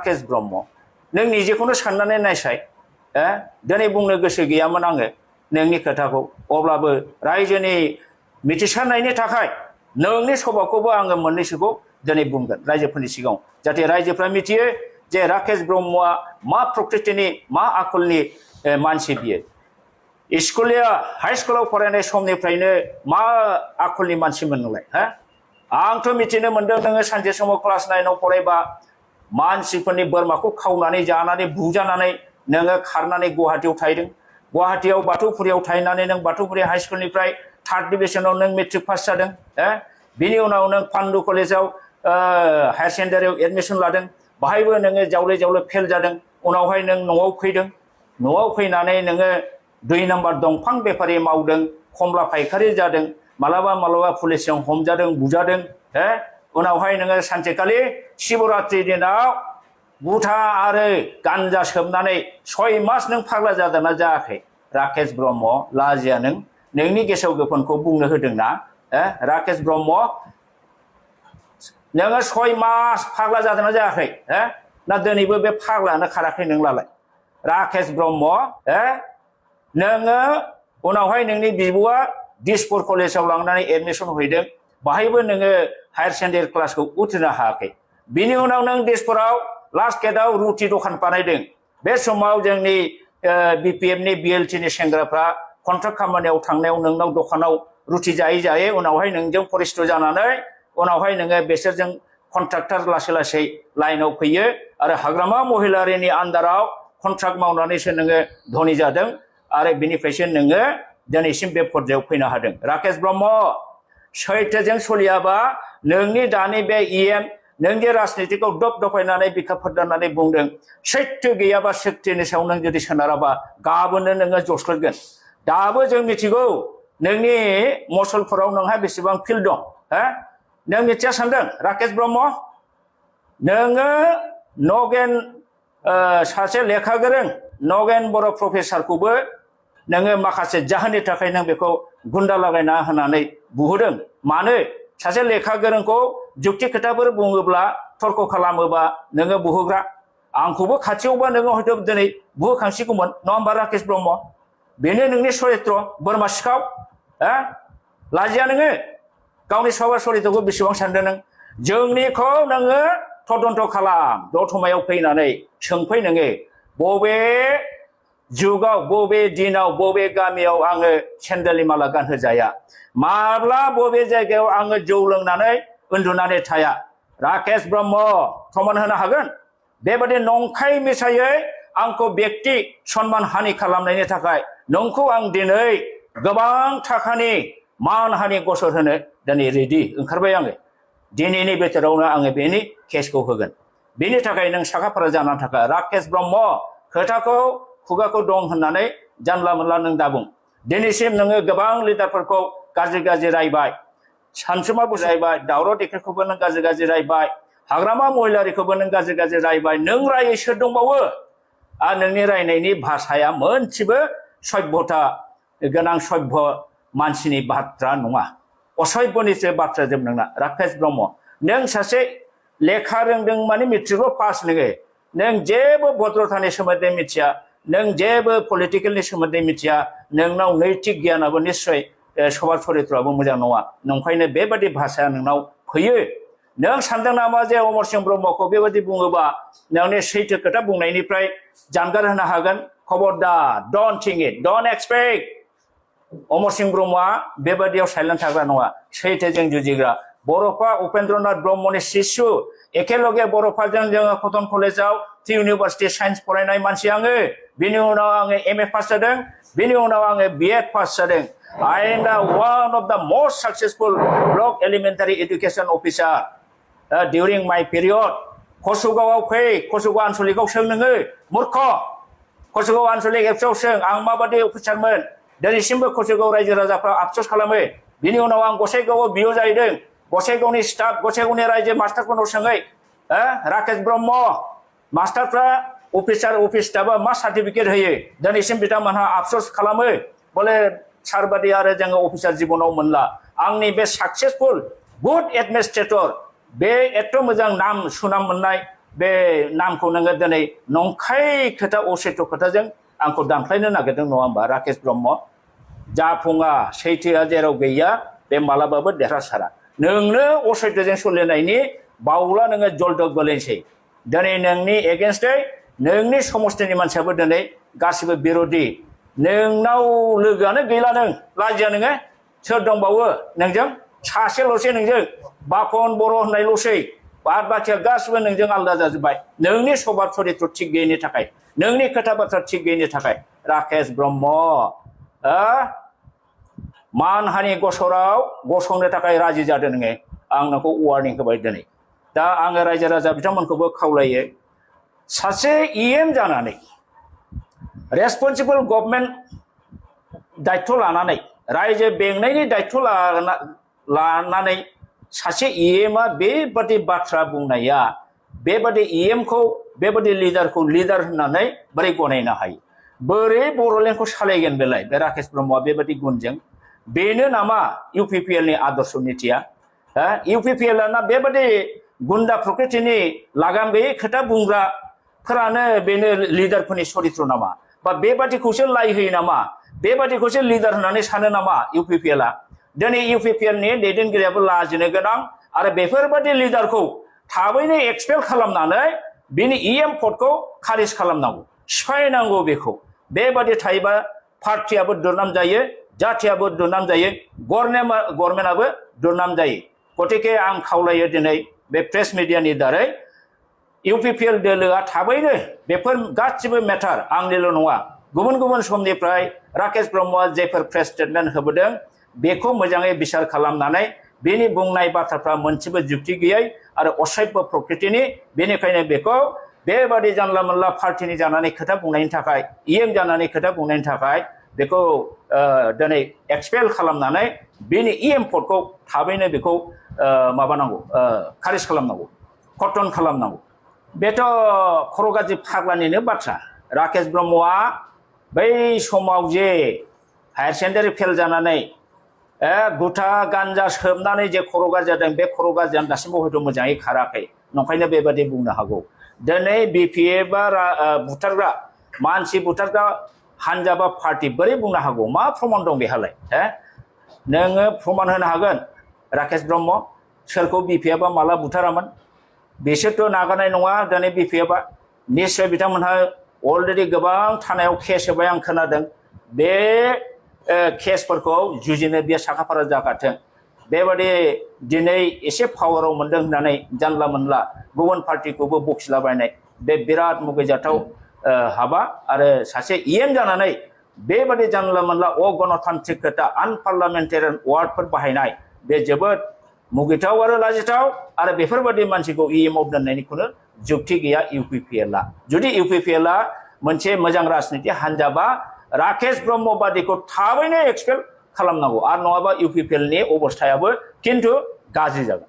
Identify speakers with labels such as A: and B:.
A: राकेश ब्रह्म नों निजेखौनो साननानै नायसाय दिनै बुंनो गोसो गैयामोन आङो नोंनि खोथाखौ अब्लाबो रायजोनि मिथिसारनायनि थाखाय नोंनि सभाखौबो आङो मोननैसोखौ दिनै बुंगोन रायजोफोरनि सिगाङाव जाहाथे रायजोफ्रा मिथियो जे राकेश ब्रह्मआ मा प्रकृतिनि मा आखलनि मानसि बियो स्कुलिया हाई स्कुलाव फरायनाय समनिफ्रायनो मा आखलनि मानसिमोन नोंलाय आंथ' मिथिनो मोन्दों नोङो सानसे समाव क्लास 9आव फरायबा मानसिफोरनि बोरमाखौ खावनानै जानानै बुजानानै नोङो खारनानै गुवाहाटीयाव थाहैदों गुवाहाटीयाव बाथौफुरियाव थाहैनानै नों बाथौफुरि हाई स्कुलनिफ्राय 3rd डिभिजनाव नों मेट्रिक पास जादों बिनि उनाव नों पान्डु कलेजाव हायार सेकेन्डारियाव एडमिसन लादों बाहायबो नोङो जावले जावले फेल जादों उनावहाय नों न'आव फैदों न'आव फैनानै नोङो 2 नम्बर दंफां बेफारि मावदों खमला फायखारि जादों मालाबा मालाबा पुलिसजों हमजादों बुजादों उनावहाय नोङो सानसेखालि शिवरात्रि दिनाव गुथा आरो गान्जा सोबनानै 6 मास नों फाग्ला जादोंना जायाखै राकेश ब्रह्म लाजिया नोंनि गेसाव गोफोनखौ बुंनो होदोंना राकेश ब्रह्म नोङो 6 मास फाग्ला जादोंना जायाखै ना दिनैबो बे फाग्लायानो खाराखै नोंलाय राकेश ब्रह्म नोङो उनावहाय नोंनि बिब'आ दिसपुर कलेजाव लांनानै एडमिसन हैदों बाहायबो नोङो हायार सेकेन्डारि क्लासखौ उथ्रिनो हायाखै बिनि उनाव नों दिसपुराव लास्ट गेटआव रुटि दखान बानायदों बे समाव जोंनि बिपिएफनि बिएलटिनि सेंग्राफ्रा कन्ट्राक्ट खामानियाव थांनायाव नोंनाव दखानाव रुटि जायै जायै उनावहाय नोंजों फरिस्थ जानानै उनावहाय नोङो बेसोरजों कन्ट्राक्टर लासै लासै लाइनाव फैयो आरो हाग्रामा महिलारिनि आन्दाराव कन्ट्राक्ट मावनानैसो नोङो धनी जादों आरो बिनिफ्रायसो नोङो दिनैसिम बे पर्यायाव फैनो हादों राकेश ब्रह्म सैथोजों सोलियाबा नोंनि दानि बे इएम नोंनि राजनितिखौ दब दफायनानै बिखा फोरदाननानै बुंदों सैथो गैयाबा शक्तिनि सायाव नों जुदि सोनाराबा गाबोननो नोङो जस्लोगोन दाबो जों मिथिगौ नोंनि मसलफोराव नोंहा बेसेबां फिल्ड दं नों मिथिया सानदों राकेश ब्रह्म नोङो नगेन सासे लेखा गोरों नगेन बर' प्रफेसारखौबो नोङो माखासे जाहोननि थाखाय नों बेखौ गुन्दा लागायना होनानै बुहोदों मानो सासे लेखा गोरोंखौ जुक्ति खोथाफोर बुङोब्ला तर्क खालामोबा नोङो बुहोग्रा आंखौबो खाथियावबा नोङो हयथ' दिनै बुहोखांसिगौमोन नङा होमबा राकेश ब्रह्म बेनो नोंनि चरित्र बोरमा सिखाव लाजिया नोङो गावनि सभा चरित्रखौ बेसेबां सानदों नों जोंनिखौ नोङो तदन्त खालाम दतमायाव फैनानै सोंफै नोङो बबे जुगाव बबे दिनाव बबे गामियाव आङो सेन्देलनि माला गानहोजाया माब्ला बबे जायगायाव आङो जौ लोंनानै उन्दुनानै थाया राकेश ब्रह्म प्रमान होनो हागोन बेबादि नंखाय मिसायै आंखौ व्यक्ति सन्मान हानि खालामनायनि थाखाय नोंखौ आं दिनै गोबां थाखानि मान हानि गसर होनो दिनै रेडि ओंखारबाय आङो दिनैनि बोथोरावनो आङो बेनि केसखौ होगोन बेनि थाखाय नों साखाफारा जानानै थाखा राकेश ब्रह्म खोथाखौ खुगाखौ दं होननानै जानला मोनला नों दाबुं दिनैसिम नोङो गोबां लिडारफोरखौ गाज्रि गाज्रि रायबाय सानसुमा बुजायबाय दावराव देख्रेखौबो नों गाज्रि गाज्रि रायबाय हाग्रामा महिलारिखौबो नों गाज्रि गाज्रि रायबाय नों रायै सोर दंबावो आरो नोंनि रायनायनि भाषाया मोनसेबो सभ्यता गोनां सभ्य मानसिनि बाथ्रा नङा असभ्यनिसो बाथ्रा जोब नोंना राकेश ब्रह्म नों सासे लेखा रोंदों माने मेट्रिकल' पास नों जेबो भद्रतानि सोमोन्दै मिथिया नों जेबो पलिटिकेलनि सोमोन्दै मिथिया नोंनाव नैतिक गियानाबो निश्चय सभा चरित्रआबो मोजां नङा नंखायनो बेबादि भाषाया नोंनाव फैयो नों सानदों नामा जे अमर सिंह ब्रह्मखौ बेबादि बुङोबा नोंनि सैथो खोथा बुंनायनिफ्राय जानगार होनो हागोन खबरदार don't think it don't expect Amar Singh Brahma बेबादियाव साइलेन्ट थाग्रा नङा सैथोजों जुजिग्रा बर'फा उपेन्द्रनाथ ब्रह्मनि शिशु एखेलगे बर'फाजों जोङो कटन कलेजाव इउनिभार्सिटि साइन्स फरायनाय मानसि आङो बिनि उनाव आङो एमए पास जादों बिनि उनाव आङो बिएड पास जादों I am one of the most successful block elementary education officer during my period कसुगावआव फै कसुगाव आनसलिकआव सों नोङो मूर्ख कसुगाव आनसलिक एबसुआव सों आं माबादि अफिसारमोन दिनैसिमबो कसुगाव रायजो राजाफ्रा आफसोस खालामो बिनि उनाव आं गसाइगावआव बिअ जाहैदों गसाइगावनि स्टाफ गसाइगावनि रायजो मास्टारफोरनाव सोङै राकेश ब्रह्म मास्टारफ्रा अफिसार अफिस स्टाफआ मा सार्टिफिकेट होयो दिनैसिम बिथांमोनहा आफसोस खालामो बोले सारबादि आरो जोङो अफिसार जिबनाव मोनला आंनि बे साक्सेसफुल गुड एडमिनिस्ट्रेटर बे एथ' मोजां नाम सुनाम मोननाय बे नामखौ नोङो दिनै नंखाय खोथा असैथ' खोथाजों आंखौ दानख्लायनो नागिरदों नङा होमबा राकेश ब्रह्म जाफुङा सैथोआ जेराव गैया बे मालाबाबो देरहासारा नोंनो असैथोजों सोलिनायनि बावला नोङो जलदब गोलैनोसै दिनै नोंनि एगेन्स्टै नोंनि समस्थिनि मानसियाबो दिनै गासिबो बिर'धि नोंनाव लोगोआनो गैला नों लाजिया नोङो सोर दंबावो नोंजों सासेल'सै नोंजों बापन बर' होननायल'सै बाद बाखिया गासिबो नोंजों आलादा जाजोब्बाय नोंनि सभाब चरित्र थिग गैयिनि थाखाय नोंनि खोथा बाथ्रा थिग गैयिनि थाखाय राकेश ब्रह्म मानहानि गसराव गसंनो थाखाय राजि जादों नोङो आं नोंखौ वार्निं होबाय दिनै दा आङो रायजो राजा बिथांमोनखौबो खावलायो सासे इएम जानानै रेसपन्सिबल गभर्नमेन्ट दायित्व लानानै रायजो बेंनायनि दायित्व लानानै सासे इएमआ बेबादि बाथ्रा बुंनाया बेबादि इएमखौ बेबादि लिडारखौ लिडार होननानै बोरै गनायनो हायो बोरै बर'लेण्डखौ सालायगोन बेलाय बे राकेश ब्रह्मआ बेबादि गुनजों बेनो नामा इउपिपिएलनि आदर्श नीतिया इउपिपिएलआ ना बेबादि गुन्दा प्रकृतिनि लागाम गैयै खोथा बुंग्राफोरानो बेनो लिडारफोरनि चरित्र नामा बा बेबादिखौसो लाय होयो नामा बेबादिखौसो लिडार होननानै सानो नामा इउपिपिएलआ दिनै इउपिपिएलनि दैदेनगिरियाबो लाजिनो गोनां आरो बेफोरबादि लिडारखौ थाबैनो एक्सपेल खालामनानै बिनि इएम पदखौ खारिज खालामनांगौ सिफायनांगौ बेखौ बेबादि थायोबा पार्टियाबो दुरनाम जायो जाथियाबो दुरनाम जायो गभर्नमेन्टआबो दुरनाम जायो गतिके आं खावलायो दिनै बे प्रेस मिडियानि दारै इउपिपिएल दोलोआ थाबैनो बेफोर गासिबो मेटार आंनिल' नङा गुबुन गुबुन समनिफ्राय राकेश ब्रह्मआ जेफोर प्रेस स्टेटमेन्ट होबोदों बेखौ मोजाङै बिसार खालामनानै बेनि बुंनाय बाथ्राफ्रा मोनसेबो जुक्ति गैयै आरो असभ्य प्रकृतिनि बेनिखायनो बेखौ बेबादि जानला मोनला पार्टिनि जानानै खोथा बुंनायनि थाखाय इएम जानानै खोथा बुंनायनि थाखाय बेखौ दिनै एक्सपेल खालामनानै बेनि इएम पदखौ थाबैनो बेखौ माबानांगौ खारिज खालामनांगौ खतन खालामनांगौ बेथ' खर' गाज्रि फाग्लानिनो बाथ्रा राकेश ब्रह्मआ बै समाव जे हायार सेकेन्डारि फेल जानानै गुथा गान्जा सोबनानै जे खर' गाज्रि जादों बे खर' गाज्रियानो दासिमबो हयथ' मोजाङै खाराखै नंखायनो बेबादि बुंनो हागौ दिनै बिपिए बा बुथारग्रा मानसि बुथारग्रा हानजा बा पार्टि बोरै बुंनो हागौ मा प्रमाण दं बेहालाय नोङो प्रमाण होनो हागोन राकेश ब्रह्म सोरखौ बिपिए बा माला बुथारामोन बिसोरथ' नागारनाय नङा दिनै बिपिएफआ निश्चय बिथांमोनहा अलरेडि गोबां थानायाव केस होबाय आं खोनादों बे केसफोरखौ जुजिनो बे साखाफारा जागाथों बेबादि दिनै एसे पावाराव मोनदों होननानै जानला मोनला गुबुन पार्टिखौबो बखिलाबायनाय बे बिराद मुगैजाथाव हाबा आरो सासे इएम जानानै बेबादि जानला मोनला अगणतान्त्रिक खोथा आनपार्लामेन्टारियान वार्डफोर बाहायनाय बे जोबोद मुगैथाव आरो लाजिथाव आरो बेफोरबादि मानसिखौ इएमआव दोननायनिखौनो जुक्ति गैया इउपिपिएलआ जुदि इउपिपिएलआ मोनसे मोजां राजनिति हान्जाबा राकेश ब्रह्म बादिखौ थाबैनो एक्सपेल खालामनांगौ आरो नङाबा इउपिपिएलनि अबस्थायाबो खिन्थु गाज्रि जागोन